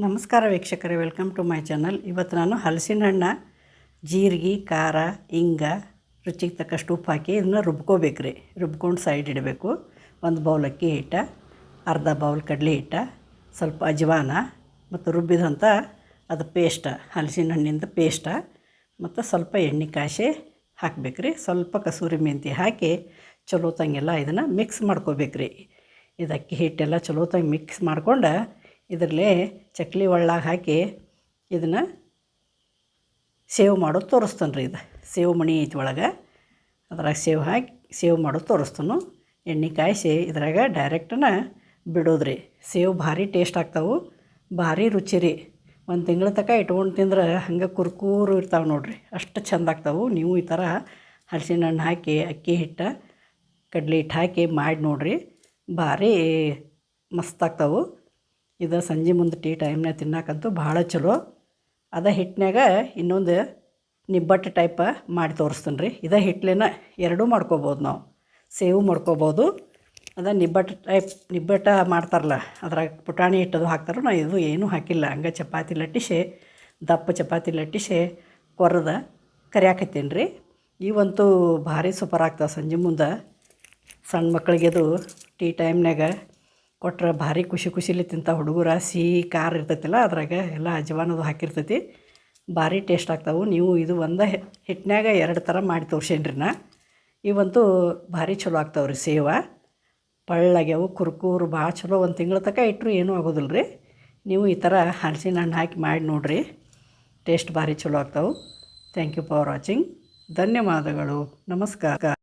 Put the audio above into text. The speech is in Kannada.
ನಮಸ್ಕಾರ ವೀಕ್ಷಕರೇ, ವೆಲ್ಕಮ್ ಟು ಮೈ ಚಾನಲ್. ಇವತ್ತು ನಾನು ಹಲಸಿನ ಹಣ್ಣು ಜೀರಿಗೆ, ಖಾರ, ಹಿಂಗ, ರುಚಿಗೆ ತಕ್ಕಷ್ಟು ಉಪ್ಪು ಹಾಕಿ ಇದನ್ನು ರುಬ್ಕೋಬೇಕು ರೀ. ರುಬ್ಕೊಂಡು ಸೈಡ್ ಇಡಬೇಕು. ಒಂದು ಬೌಲ್ ಅಕ್ಕಿ ಹಿಟ್ಟು, ಅರ್ಧ ಬೌಲ್ ಕಡಲೆ ಹಿಟ್ಟು, ಸ್ವಲ್ಪ ಅಜ್ವಾನ ಮತ್ತು ರುಬ್ಬಿದಂಥ ಅದು ಪೇಸ್ಟ, ಹಲಸಿನ ಹಣ್ಣಿಂದ ಪೇಸ್ಟ ಮತ್ತು ಸ್ವಲ್ಪ ಎಣ್ಣೆ ಕಾಯಿಸಿ ಹಾಕಬೇಕು ರೀ. ಸ್ವಲ್ಪ ಕಸೂರಿ ಮೆಂತ್ಯ ಹಾಕಿ ಚಲೋ ತಂಗೆಲ್ಲ ಇದನ್ನು ಮಿಕ್ಸ್ ಮಾಡ್ಕೋಬೇಕು ರೀ. ಇದು ಅಕ್ಕಿ ಹಿಟ್ಟೆಲ್ಲ ಚಲೋ ತಂಗೆ ಮಿಕ್ಸ್ ಮಾಡ್ಕೊಂಡು ಇದರಲ್ಲೇ ಚಕ್ಲಿ ಒಳ್ಳಾಗ ಹಾಕಿ ಇದನ್ನು ಸೇವ್ ಮಾಡೋದು ತೋರಿಸ್ತಾನೆ ರೀ. ಇದು ಸೇವ್ ಮಣಿ ಐತಿ ಒಳಗೆ, ಅದ್ರಾಗ ಸೇವ್ ಮಾಡೋದು ತೋರಿಸ್ತಾನು. ಎಣ್ಣೆ ಕಾಯಿಸಿ ಇದ್ರಾಗ ಡೈರೆಕ್ಟನ ಬಿಡೋದು ರೀ. ಸೇವ್ ಭಾರಿ ಟೇಸ್ಟ್ ಆಗ್ತಾವೆ, ಭಾರಿ ರುಚಿ ರೀ. ಒಂದು ತಿಂಗಳ ತನಕ ಇಟ್ಕೊಂಡು ತಿಂದ್ರೆ ಹಂಗೆ ಕುರ್ಕೂರು ಇರ್ತಾವೆ ನೋಡಿರಿ, ಅಷ್ಟು ಚೆಂದ ಆಗ್ತಾವೆ. ನೀವು ಈ ಥರ ಹಲಸಿನ ಹಣ್ಣು ಹಾಕಿ ಅಕ್ಕಿ ಹಿಟ್ಟು ಕಡ್ಲೆ ಹಿಟ್ಟು ಹಾಕಿ ಮಾಡಿ ನೋಡಿರಿ, ಭಾರಿ ಮಸ್ತ್ ಆಗ್ತಾವೆ. ಇದು ಸಂಜೆ ಮುಂದೆ ಟೀ ಟೈಮ್ನಾಗ ತಿನ್ನಕ್ಕಂತೂ ಭಾಳ ಚಲೋ. ಅದ ಹಿಟ್ಟಿನಾಗ ಇನ್ನೊಂದು ನಿಬ್ಬಟ್ಟು ಟೈಪ ಮಾಡಿ ತೋರಿಸ್ತೀನಿ ರೀ. ಇದೇ ಹಿಟ್ಲೇನ ಎರಡೂ ಮಾಡ್ಕೋಬೋದು, ನಾವು ಸೇವು ಮಾಡ್ಕೋಬೋದು. ಅದ ನಿಬ್ಬಟ್ಟು ಮಾಡ್ತಾರಲ್ಲ, ಅದ್ರಾಗ ಪುಟಾಣಿ ಹಿಟ್ಟದು ಹಾಕ್ತಾರೆ. ನಾವು ಇದು ಏನೂ ಹಾಕಿಲ್ಲ, ಹಂಗೆ ಚಪಾತಿ ಲಟ್ಟಿಸಿ, ದಪ್ಪ ಚಪಾತಿ ಲಟ್ಟಿಸಿ ಕೊರೆದು ಕರಿಯಾಕತ್ತೀನಿ ರೀ. ಇವಂತೂ ಭಾರಿ ಸೂಪರ್ ಆಗ್ತಾವೆ. ಸಂಜೆ ಮುಂದೆ ಸಣ್ಣ ಮಕ್ಕಳಿಗೆ ಅದು ಟೀ ಟೈಮ್ನಾಗ ಕೊಟ್ರೆ ಭಾರಿ ಖುಷಿಲಿ ತಿಂತಾವೆ ಹುಡುಗರು. ಸಿಹಿ ಖಾರ ಇರ್ತೈತಿಲ್ಲ, ಅದ್ರಾಗ ಎಲ್ಲ ಅಜ್ವಾನದು ಹಾಕಿರ್ತೈತಿ, ಭಾರಿ ಟೇಸ್ಟ್ ಆಗ್ತಾವೆ. ನೀವು ಇದು ಒಂದು ಹಿಟ್ಟಿನಾಗ ಎರಡು ಥರ ಮಾಡಿ ತೋರ್ಸೇನ್ರಿ ನಾ. ಇವಂತೂ ಭಾರಿ ಚಲೋ ಆಗ್ತಾವೆ ರೀ. ಸೇವ ಪಳ್ಳಾಗ್ಯಾವು, ಕುರ್ಕೂರು ಭಾಳ ಚಲೋ. ಒಂದು ತಿಂಗಳ ತನಕ ಇಟ್ಟರು ಏನೂ ಆಗೋದಿಲ್ಲ ರೀ. ನೀವು ಈ ಥರ ಹಲಸಿನ ಹಣ್ಣು ಹಾಕಿ ಮಾಡಿ ನೋಡಿರಿ, ಟೇಸ್ಟ್ ಭಾರಿ ಚಲೋ ಆಗ್ತಾವೆ. Thank you for watching. ಧನ್ಯವಾದಗಳು. ನಮಸ್ಕಾರ.